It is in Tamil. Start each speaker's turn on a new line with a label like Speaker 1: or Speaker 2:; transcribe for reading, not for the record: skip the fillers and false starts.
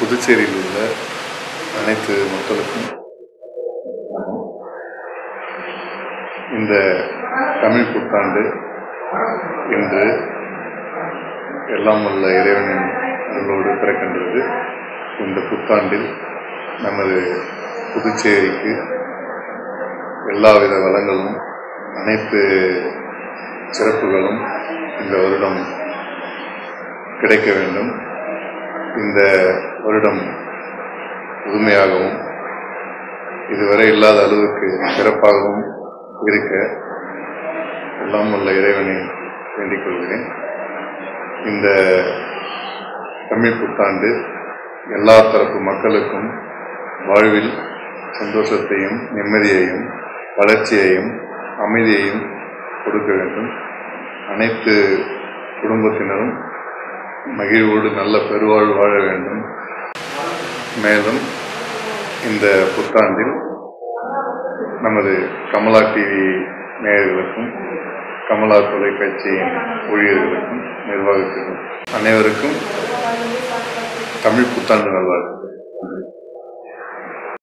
Speaker 1: புதுச்சேரியில் உள்ள அனைத்து மக்களுக்கும் இந்த தமிழ் புத்தாண்டு இன்று எல்லாம் வல்ல இறைவனின் அருளோடு பிறக்கின்றது. இந்த புத்தாண்டில் நமது புதுச்சேரிக்கு எல்லாவித வளங்களும் அனைத்து சிறப்புகளும் இந்த வருடம் கிடைக்க வேண்டும். இந்த வருடம் புதுமையாகவும் இதுவரை இல்லாத அளவுக்கு சிறப்பாகவும் இருக்க எல்லாம் வல்ல இறைவனை வேண்டிக் கொள்கிறேன். இந்த தமிழ் புத்தாண்டு எல்லா தரப்பு மக்களுக்கும் வாழ்வில் சந்தோஷத்தையும் நிம்மதியையும் வளர்ச்சியையும் அமைதியையும் கொடுக்க வேண்டும். அனைத்து குடும்பத்தினரும் மகிழ்வோடு நல்ல பெருவாழ்வு வாழ வேண்டும். மேலும் இந்த புத்தாண்டில் நமது கமலா டிவி நேயர்களுக்கும் கமலா தொலைக்காட்சியின் ஊழியர்களுக்கும் நிர்வாகத்திற்கும் அனைவருக்கும் தமிழ் புத்தாண்டு நல்வாழ்வு.